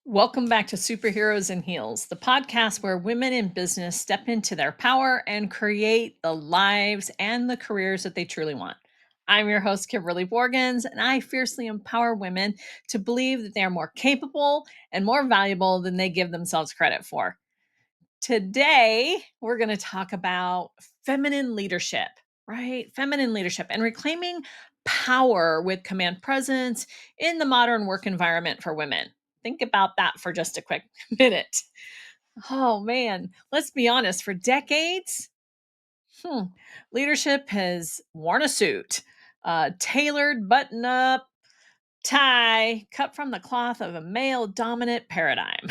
Welcome back to Superheroes in Heels, the podcast where women in business step into their power and create the lives and the careers that they truly want. I'm your host, Kimberly Borgens, and I fiercely empower women to believe that they are more capable and more valuable than they give themselves credit for. Today, we're going to talk about feminine leadership, right? Feminine leadership and reclaiming power with command presence in the modern work environment for women. Think about that for just a quick minute. Oh man, let's be honest, for decades, hmm, leadership has worn a suit, tailored button up, tie cut from the cloth of a male dominant paradigm.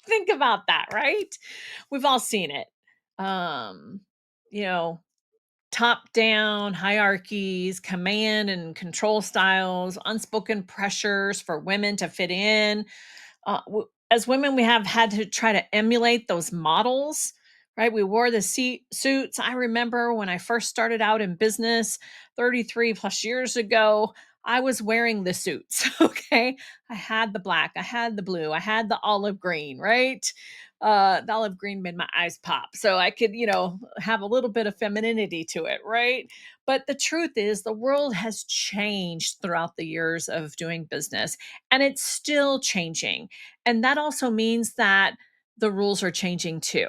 Think about that, right? We've all seen it. Um, you know, top down hierarchies, command and control styles, unspoken pressures for women to fit in. As women, we have had to try to emulate those models, right? We wore the suits. I remember when I first started out in business 33 plus years ago, I was wearing the suits. Okay. I had the black, I had the blue, I had the olive green, right? The olive green made my eyes pop. So I could, have a little bit of femininity to it, right? But the truth is, the world has changed throughout the years of doing business, and it's still changing. And that also means that the rules are changing too.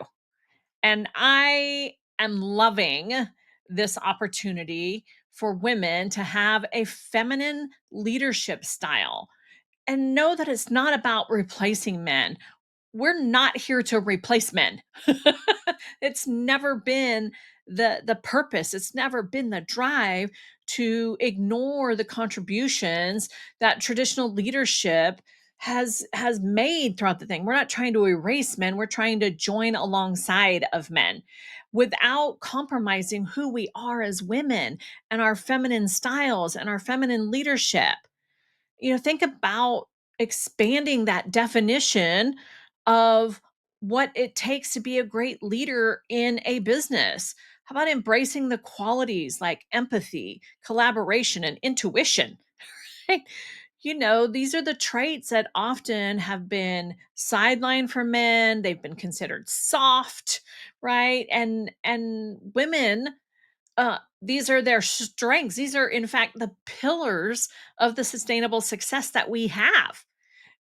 And I am loving this opportunity for women to have a feminine leadership style and know that it's not about replacing men. We're not here to replace men. It's never been the purpose. It's never been the drive to ignore the contributions that traditional leadership has made throughout the thing. We're not trying to erase men. We're trying to join alongside of men without compromising who we are as women and our feminine styles and our feminine leadership. Think about expanding that definition of what it takes to be a great leader in a business. How about embracing the qualities like empathy, collaboration, and intuition? Right? These are the traits that often have been sidelined for men. They've been considered soft, right? And women, these are their strengths. These are, in fact, the pillars of the sustainable success that we have.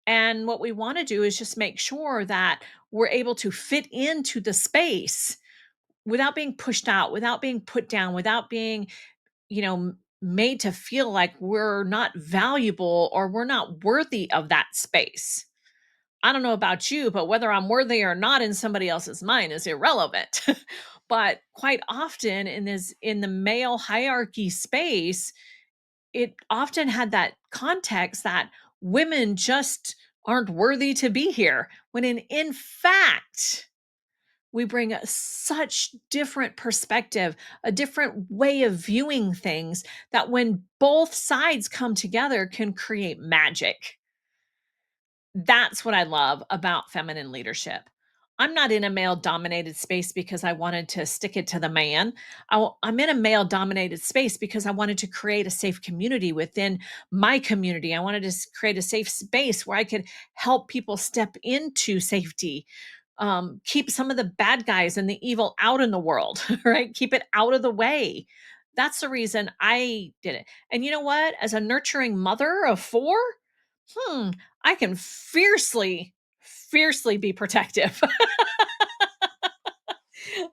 And what we want to do is just make sure that we're able to fit into the space without being pushed out, without being put down, without being, made to feel like we're not valuable or we're not worthy of that space. I don't know about you, but whether I'm worthy or not in somebody else's mind is irrelevant. But quite often in the male hierarchy space, it often had that context that women just aren't worthy to be here. When in fact, we bring such different perspective, a different way of viewing things that when both sides come together can create magic. That's what I love about feminine leadership. I'm not in a male dominated space because I wanted to stick it to the man. I'm in a male dominated space because I wanted to create a safe community within my community. I wanted to create a safe space where I could help people step into safety, keep some of the bad guys and the evil out in the world, right? Keep it out of the way. That's the reason I did it. And you know what? As a nurturing mother of four, hmm, I can fiercely be protective.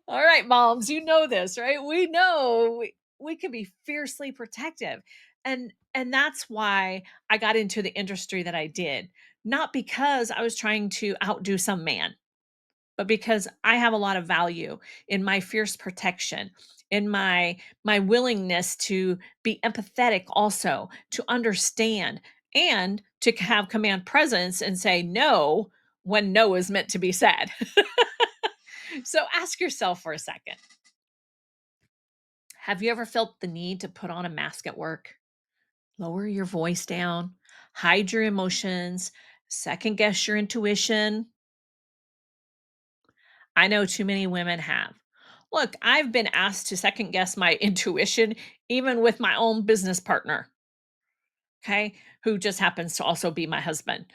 All right, moms, you know this, right? We know we can be fiercely protective. And that's why I got into the industry that I did. Not because I was trying to outdo some man, but because I have a lot of value in my fierce protection, in my willingness to be empathetic also, to understand and to have command presence and say no when no is meant to be said. So ask yourself for a second. Have you ever felt the need to put on a mask at work? Lower your voice down, hide your emotions, second guess your intuition? I know too many women have. Look, I've been asked to second guess my intuition even with my own business partner. okay, who just happens to also be my husband.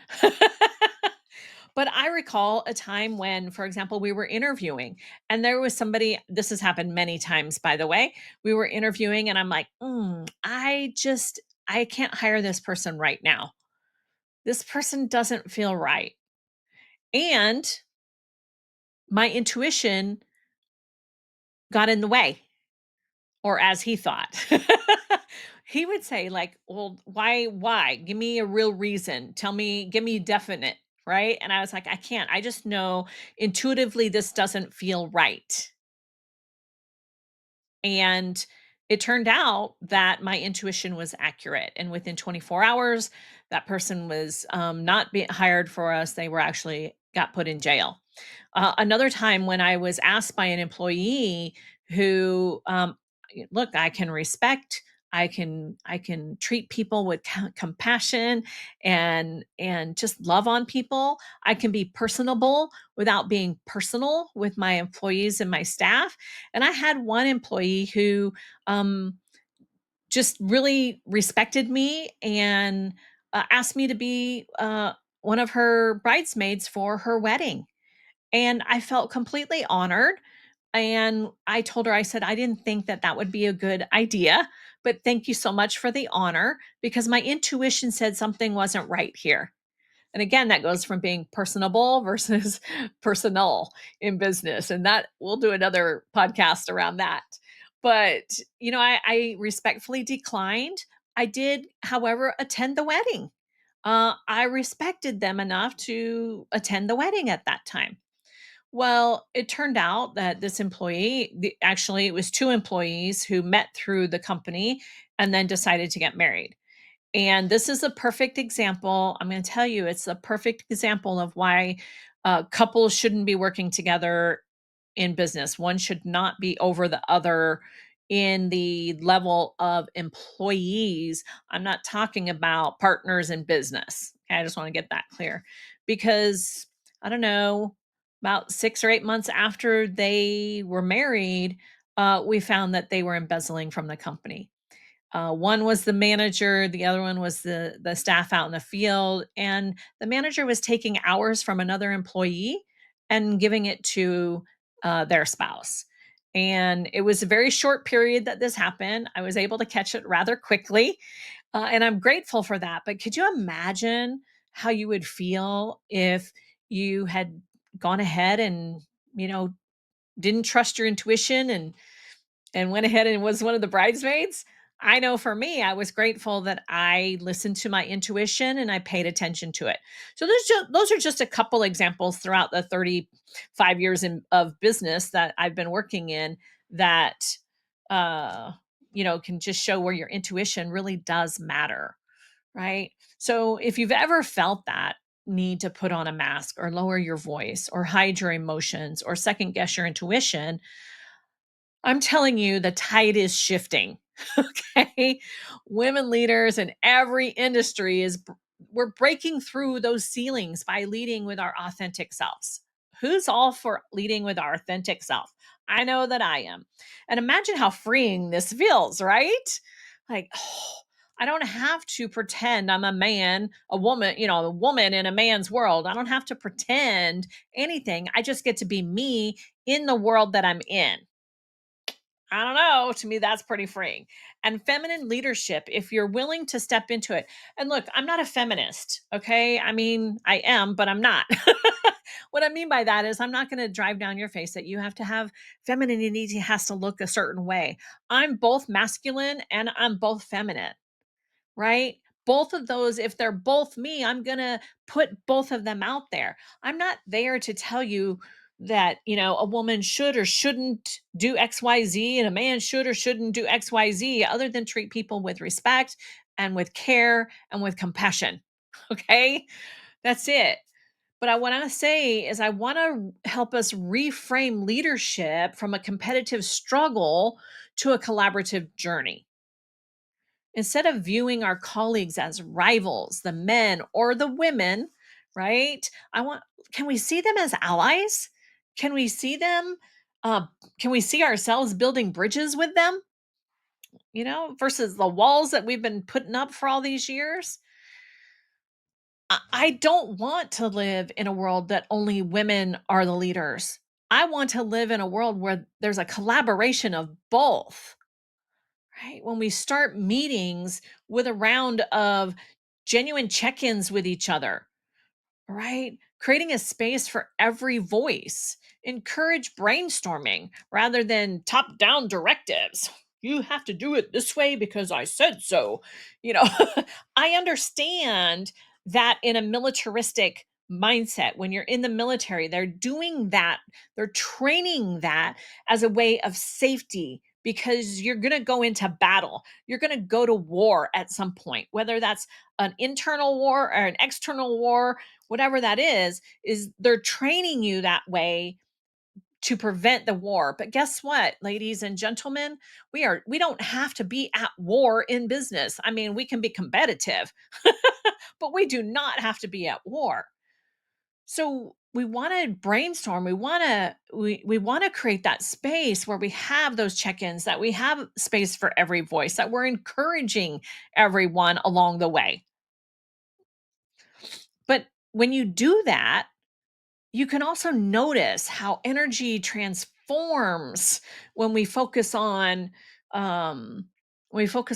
But I recall a time when, for example, we were interviewing and there was somebody, this has happened many times, by the way. We were interviewing and I'm like, I can't hire this person right now. This person doesn't feel right. And my intuition got in the way, or as he thought. He would say, like, well, why? Give me a real reason. Tell me, give me definite, right? And I was like, I can't. I just know intuitively this doesn't feel right. And it turned out that my intuition was accurate. And within 24 hours, that person was not being hired for us. They were actually got put in jail. Another time when I was asked by an employee who, look, I can respect, I can treat people with compassion and just love on people. I can be personable without being personal with my employees and my staff. And I had one employee who um, just really respected me and asked me to be one of her bridesmaids for her wedding, and I felt completely honored. And I told her, I said, I didn't think that that would be a good idea, but thank you so much for the honor because my intuition said something wasn't right here. And again, that goes from being personable versus personal in business. And that we'll do another podcast around that. But, I respectfully declined. I did, however, attend the wedding. I respected them enough to attend the wedding at that time. Well, it turned out that this employee, actually, it was two employees who met through the company and then decided to get married. And this is a perfect example. I'm going to tell you, it's a perfect example of why couples shouldn't be working together in business. One should not be over the other in the level of employees. I'm not talking about partners in business. Okay, I just want to get that clear because I don't know, about 6 or 8 months after they were married, we found that they were embezzling from the company. One was the manager, the other one was the staff out in the field, and the manager was taking hours from another employee and giving it to their spouse. And it was a very short period that this happened. I was able to catch it rather quickly, and I'm grateful for that. But could you imagine how you would feel if you had gone ahead and didn't trust your intuition and went ahead and was one of the bridesmaids? I know for me, I was grateful that I listened to my intuition and I paid attention to it. So those are just a couple examples throughout the 35 years of business that I've been working in that uh, can just show where your intuition really does matter, right? So if you've ever felt that need to put on a mask or lower your voice or hide your emotions or second guess your intuition, I'm telling you, the tide is shifting. Okay. Women leaders in every industry we're breaking through those ceilings by leading with our authentic selves. Who's all for leading with our authentic self? I know that I am. And imagine how freeing this feels, right? Like, I don't have to pretend I'm a man, a woman, a woman in a man's world. I don't have to pretend anything. I just get to be me in the world that I'm in. I don't know. To me, that's pretty freeing. And feminine leadership, if you're willing to step into it. And look, I'm not a feminist. Okay. I mean, I am, but I'm not. What I mean by that is, I'm not going to drive down your face that you have to have femininity has to look a certain way. I'm both masculine and I'm both feminine, right? Both of those, if they're both me, I'm going to put both of them out there. I'm not there to tell you that, a woman should or shouldn't do XYZ and a man should or shouldn't do XYZ other than treat people with respect and with care and with compassion. Okay? That's it. But I want to say is I want to help us reframe leadership from a competitive struggle to a collaborative journey. Instead of viewing our colleagues as rivals, the men or the women, right? Can we see them as allies? Can we see them? Uh, can we see ourselves building bridges with them? versus the walls that we've been putting up for all these years. I don't want to live in a world that only women are the leaders. I want to live in a world where there's a collaboration of both, right? When we start meetings with a round of genuine check ins with each other, right? Creating a space for every voice. Encourage brainstorming rather than top down directives. You have to do it this way because I said so. You know, I understand that in a militaristic mindset, when you're in the military, they're doing that, they're training that as a way of safety because you're going to go into battle. You're going to go to war at some point, whether that's an internal war or an external war, whatever that is they're training you that way to prevent the war. But guess what, ladies and gentlemen, we don't have to be at war in business. I mean, we can be competitive, but we do not have to be at war. So we want to brainstorm. We want to create that space where we have those check-ins, that we have space for every voice, that we're encouraging everyone along the way. But when you do that, you can also notice how energy transforms when um we focus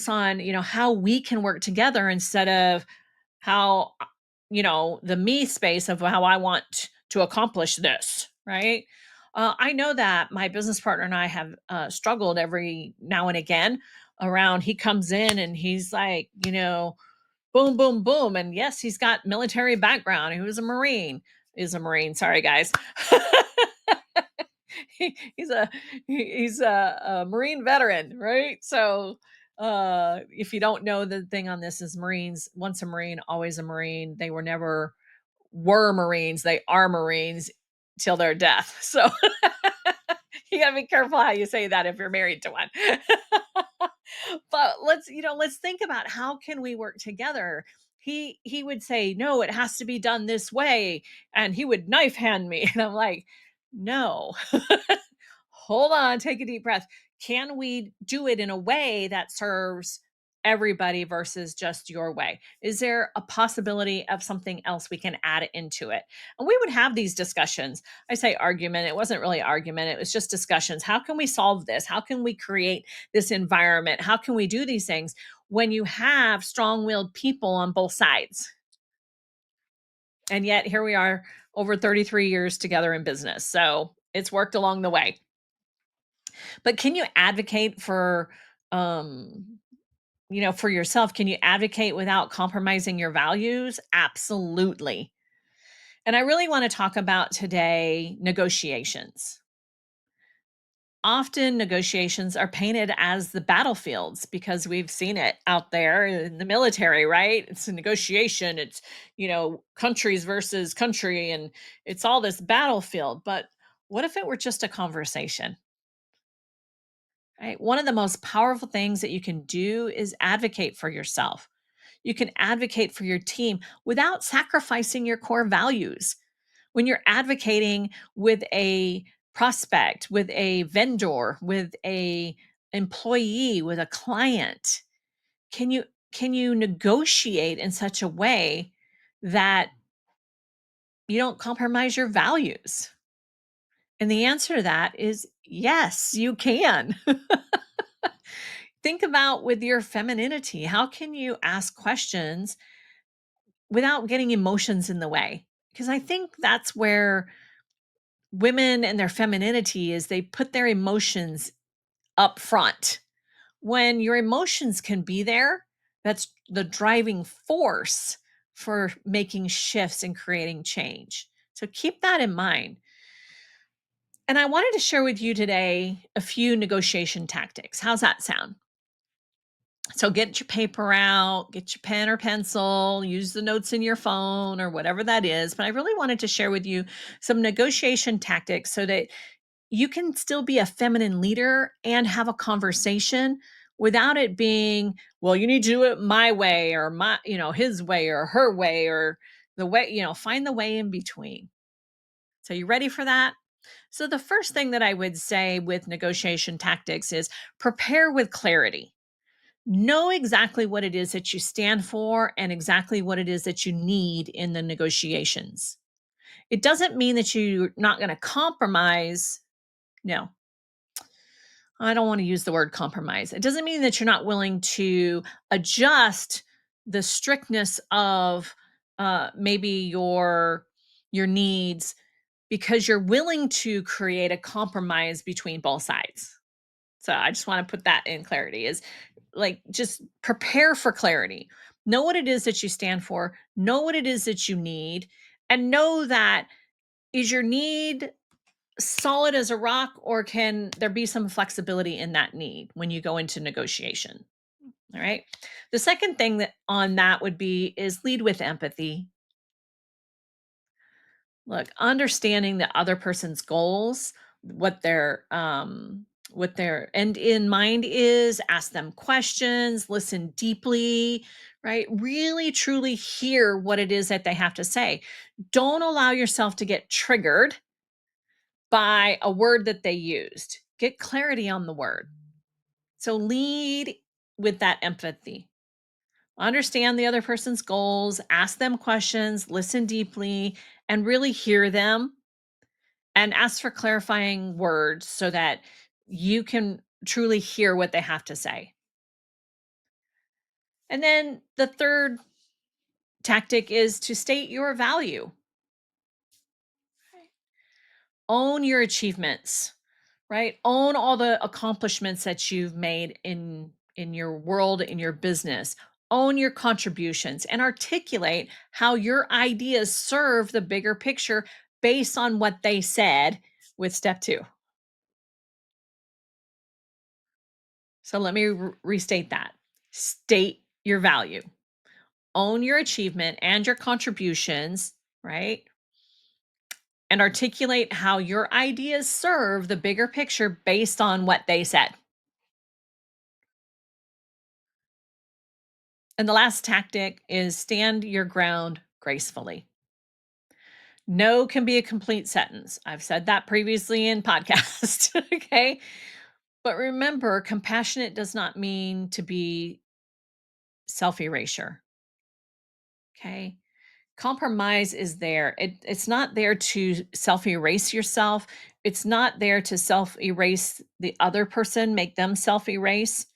on, how we can work together instead of how the me space of how I want to accomplish this, right? I know that my business partner and I have struggled every now and again around. He comes in and he's like, boom, boom, boom. And yes, he's got military background. He was a Marine, is a Marine. Sorry, guys. He's a Marine veteran, right? So if you don't know, the thing on this is Marines, once a Marine, always a Marine. They were Marines. They are Marines till their death. So you gotta be careful how you say that if you're married to one. But let's think about how can we work together. He would say, no, it has to be done this way, and he would knife hand me. And I'm like, no. Hold on, take a deep breath. Can we do it in a way that serves everybody versus just your way? Is there a possibility of something else we can add into it? And we would have these discussions. I say argument, it wasn't really argument, it was just discussions. How can we solve this? How can we create this environment? How can we do these things when you have strong-willed people on both sides? And yet here we are, over 33 years together in business. So it's worked along the way. But can you advocate um, for yourself? Can you advocate without compromising your values? Absolutely. And I really want to talk about today negotiations. Often negotiations are painted as the battlefields because we've seen it out there in the military, right? It's a negotiation, it's, countries versus country, and it's all this battlefield. But what if it were just a conversation? Right? One of the most powerful things that you can do is advocate for yourself. You can advocate for your team without sacrificing your core values. When you're advocating with a prospect, with a vendor, with a employee, with a client, can you negotiate in such a way that you don't compromise your values? And the answer to that is yes, you can. Think about with your femininity, how can you ask questions without getting emotions in the way? Because I think that's where women and their femininity is, they put their emotions up front. When your emotions can be there, that's the driving force for making shifts and creating change. So keep that in mind. And I wanted to share with you today a few negotiation tactics. How's that sound? So get your paper out, get your pen or pencil, use the notes in your phone or whatever that is. But I really wanted to share with you some negotiation tactics so that you can still be a feminine leader and have a conversation without it being, well, you need to do it my way or his way or her way or the way, find the way in between. So you ready for that? So the first thing that I would say with negotiation tactics is prepare with clarity. Know exactly what it is that you stand for and exactly what it is that you need in the negotiations. It doesn't mean that you're not going to compromise. No, I don't want to use the word compromise. It doesn't mean that you're not willing to adjust the strictness of maybe your needs because you're willing to create a compromise between both sides. So I just want to put that in clarity is like just prepare for clarity. Know what it is that you stand for, know what it is that you need, and know that is your need solid as a rock or can there be some flexibility in that need when you go into negotiation? All right. The second thing that on that would be is lead with empathy. Look, understanding the other person's goals, what their end in mind is, ask them questions, listen deeply, right? Really truly hear what it is that they have to say. Don't allow yourself to get triggered by a word that they used. Get clarity on the word. So lead with that empathy. Understand the other person's goals, ask them questions, listen deeply, and really hear them and ask for clarifying words so that you can truly hear what they have to say. And then the third tactic is to state your value. Own your achievements, right? Own all the accomplishments that you've made in your world, in your business. Own your contributions and articulate how your ideas serve the bigger picture based on what they said with step 2. So let me restate that. State your value. Own your achievement and your contributions, right? And articulate how your ideas serve the bigger picture based on what they said. And the last tactic is stand your ground gracefully. No can be a complete sentence. I've said that previously in podcast. Okay. But remember, compassionate does not mean to be self erasure. Okay. Compromise is there. It's not there to self erase yourself. It's not there to self erase the other person, make them self erase.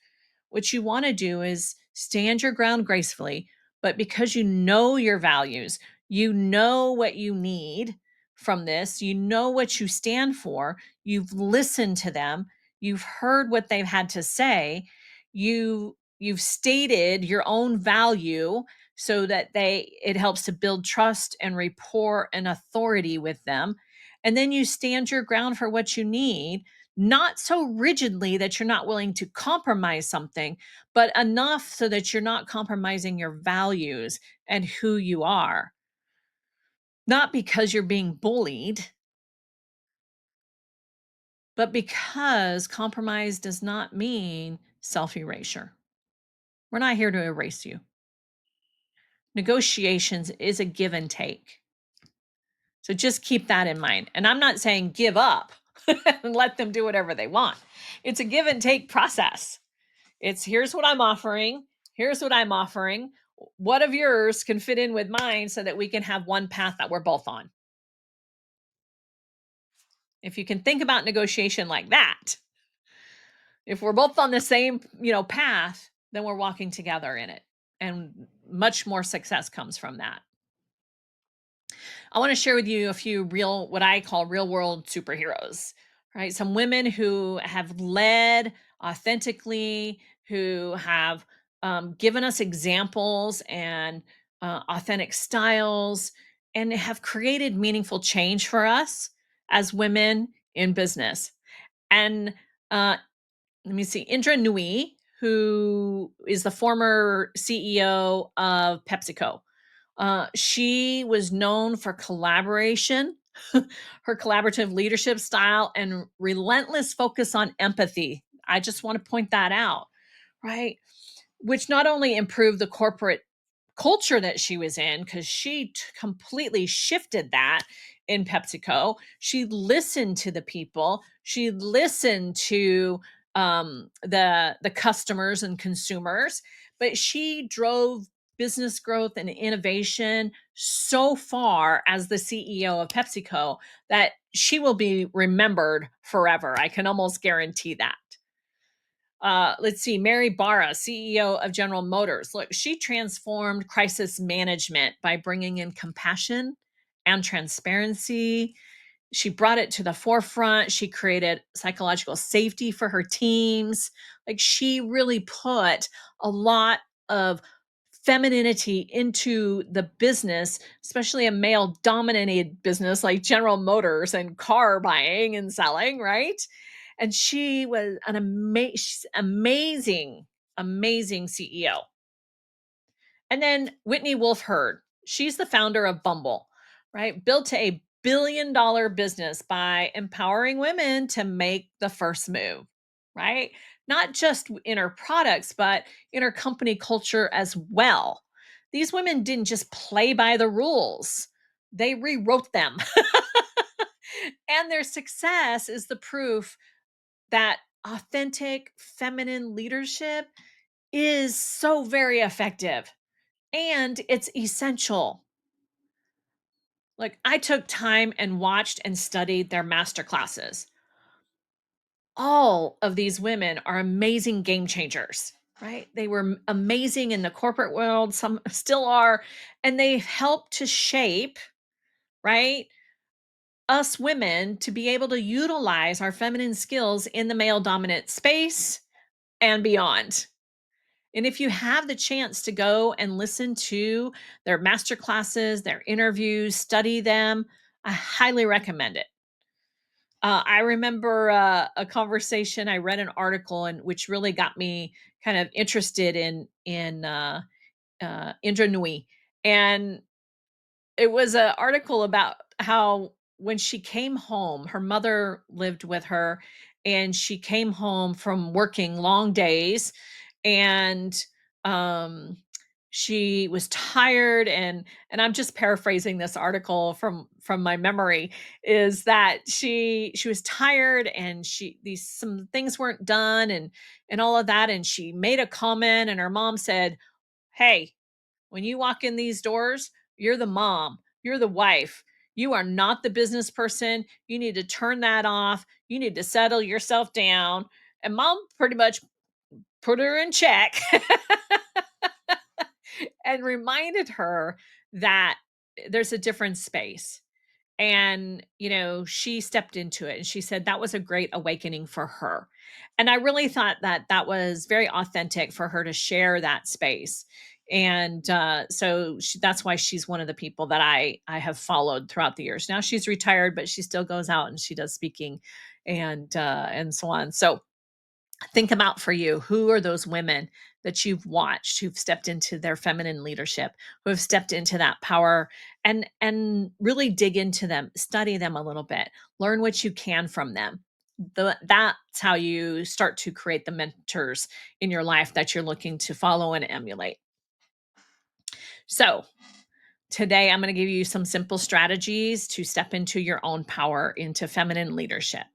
What you want to do is stand your ground gracefully, but because you know your values, you know what you need from this, you know what you stand for, you've listened to them, you've heard what they've had to say, you've stated your own value so that it helps to build trust and rapport and authority with them. And then you stand your ground for what you need, not so rigidly that you're not willing to compromise something, but enough so that you're not compromising your values and who you are. Not because you're being bullied, but because compromise does not mean self erasure. We're not here to erase you. Negotiations is a give and take. So just keep that in mind. And I'm not saying give up and let them do whatever they want. It's a give and take process. It's here's what I'm offering. Here's what I'm offering. What of yours can fit in with mine so that we can have one path that we're both on? If you can think about negotiation like that, if we're both on the same, path, then we're walking together in it. And much more success comes from that. I want to share with you a few what I call real world superheroes, right? Some women who have led authentically, who have given us examples and authentic styles, and have created meaningful change for us as women in business. And let me see, Indra Nui, who is the former CEO of PepsiCo. She was known for collaboration, her collaborative leadership style, and relentless focus on empathy. I just want to point that out, right? Which not only improved the corporate culture that she was in, because she completely shifted that in PepsiCo. She listened to the people, she listened to the customers and consumers, but she drove business growth and innovation so far as the CEO of PepsiCo that she will be remembered forever. I can almost guarantee that. Let's see, Mary Barra, CEO of General Motors. Look, she transformed crisis management by bringing in compassion and transparency. She brought it to the forefront. She created psychological safety for her teams. Like she really put a lot of femininity into the business, especially a male dominated business like General Motors and car buying and selling, right? And she was an amazing, amazing CEO. And then Whitney Wolf Herd, she's the founder of Bumble, right? Built a billion-dollar business by empowering women to make the first move, right? Not just in her products, but in her company culture as well. These women didn't just play by the rules, they rewrote them. And their success is the proof that authentic feminine leadership is so very effective and it's essential. Like I took time and watched and studied their master classes. All of these women are amazing game changers, right? They were amazing in the corporate world, some still are, and they helped to shape, right? Us women to be able to utilize our feminine skills in the male dominant space and beyond. And if you have the chance to go and listen to their master classes, their interviews, study them, I highly recommend it. I remember a conversation. I read an article, and which really got me kind of interested in Indra Nui, and it was an article about how when she came home, her mother lived with her, and she came home from working long days, and um, she was tired, and I'm just paraphrasing this article from my memory, is that she was tired and she these some things weren't done and all of that, and she made a comment, and her mom said, "Hey, when you walk in these doors, you're the mom, you're the wife. You are not the business person. You need to turn that off. You need to settle yourself down." And mom pretty much put her in check and reminded her that there's a different space. And, she stepped into it and she said that was a great awakening for her. And I really thought that that was very authentic for her to share that space. And that's why she's one of the people that I have followed throughout the years. Now she's retired, but she still goes out and she does speaking and so on. So think about for you, who are those women that you've watched who've stepped into their feminine leadership, who have stepped into that power, and really dig into them, study them a little bit, learn what you can from them. That's how you start to create the mentors in your life that you're looking to follow and emulate. So today I'm going to give you some simple strategies to step into your own power, into feminine leadership.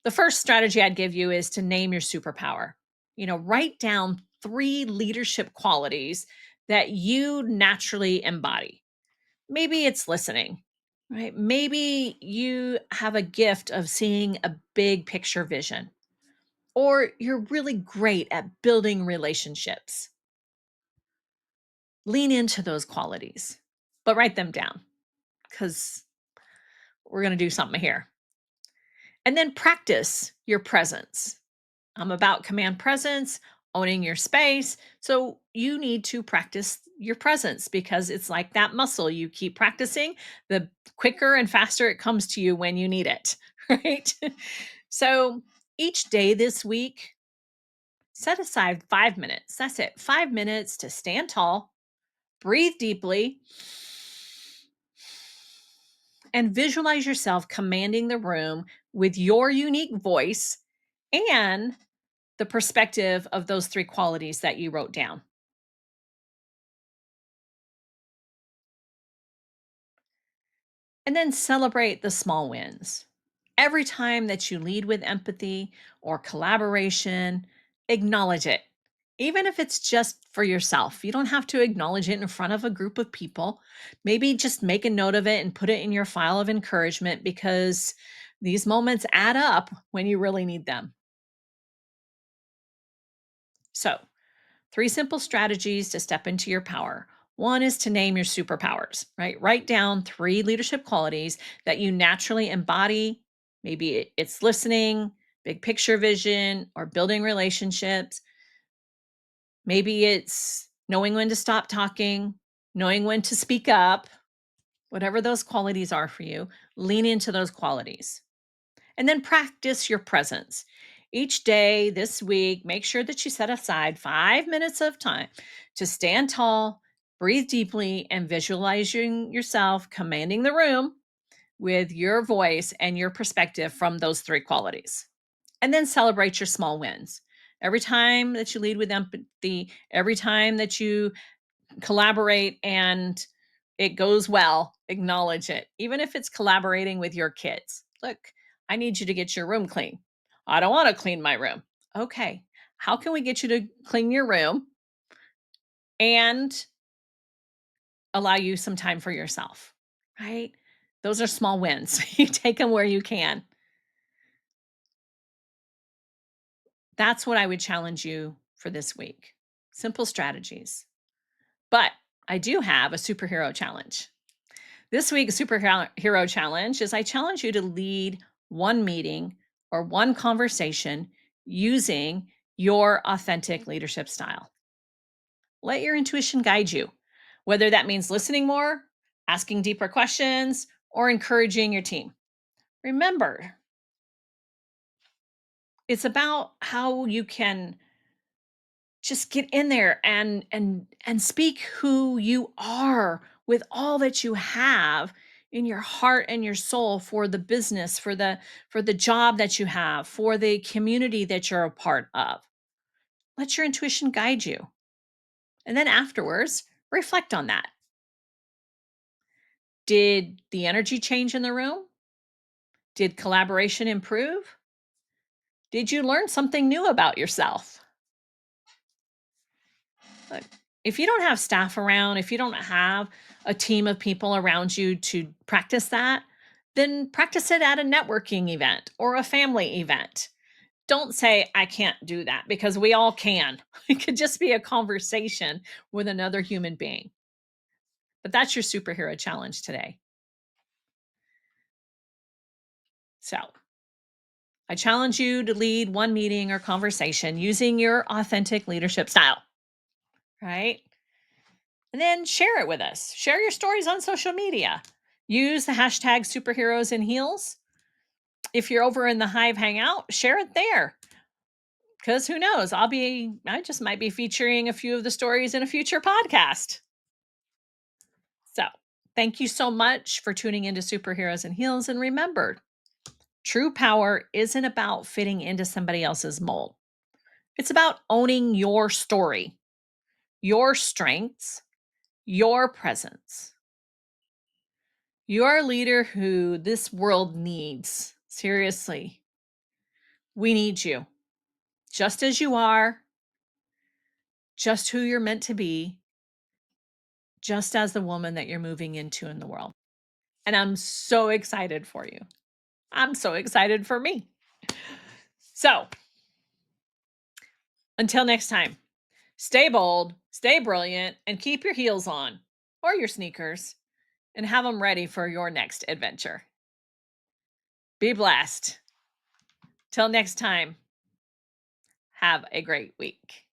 The first strategy I'd give you is to name your superpower. Write down 3 leadership qualities that you naturally embody. Maybe it's listening, right? Maybe you have a gift of seeing a big picture vision, or you're really great at building relationships. Lean into those qualities, but write them down because we're going to do something here. And then practice your presence. I'm about command presence, owning your space. So you need to practice your presence because it's like that muscle. You keep practicing, the quicker and faster it comes to you when you need it, right? So each day this week, set aside 5 minutes. That's it. 5 minutes to stand tall, breathe deeply, and visualize yourself commanding the room with your unique voice and the perspective of those 3 qualities that you wrote down. And then celebrate the small wins. Every time that you lead with empathy or collaboration, acknowledge it. Even if it's just for yourself, you don't have to acknowledge it in front of a group of people. Maybe just make a note of it and put it in your file of encouragement because these moments add up when you really need them. So, three simple strategies to step into your power. One is to name your superpowers, right? Write down three leadership qualities that you naturally embody. Maybe it's listening, big picture vision, or building relationships. Maybe it's knowing when to stop talking, knowing when to speak up, whatever those qualities are for you, lean into those qualities. And then practice your presence. Each day this week, make sure that you set aside 5 minutes of time to stand tall, breathe deeply, and visualizing yourself commanding the room with your voice and your perspective from those three qualities. And then celebrate your small wins. Every time that you lead with empathy, every time that you collaborate and it goes well, acknowledge it. Even if it's collaborating with your kids. Look, I need you to get your room clean. I don't want to clean my room. Okay. How can we get you to clean your room and allow you some time for yourself? Right? Those are small wins. You take them where you can. That's what I would challenge you for this week. Simple strategies. But I do have a superhero challenge. This week's superhero challenge is I challenge you to lead one meeting or one conversation using your authentic leadership style. Let your intuition guide you, whether that means listening more, asking deeper questions, or encouraging your team. Remember, it's about how you can just get in there and speak who you are with all that you have in your heart and your soul for the business, for the job that you have, for the community that you're a part of. Let your intuition guide you. And then afterwards, reflect on that. Did the energy change in the room? Did collaboration improve? Did you learn something new about yourself? Look, if you don't have staff around, if you don't have a team of people around you to practice that, then practice it at a networking event or a family event. Don't say, I can't do that because we all can. It could just be a conversation with another human being. But that's your superhero challenge today. So I challenge you to lead one meeting or conversation using your authentic leadership style, right? And then share it with us. Share your stories on social media. Use the hashtag superheroes in heels. If you're over in the Hive Hangout, share it there. Because who knows? I just might be featuring a few of the stories in a future podcast. So thank you so much for tuning into Superheroes in Heels. And remember, true power isn't about fitting into somebody else's mold. It's about owning your story, your strengths, your presence. You're a leader who this world needs. Seriously, we need you just as you are, just who you're meant to be, just as the woman that you're moving into in the world. And I'm so excited for you. I'm so excited for me. So until next time, stay bold, stay brilliant, and keep your heels on or your sneakers and have them ready for your next adventure. Be blessed. Till next time, have a great week.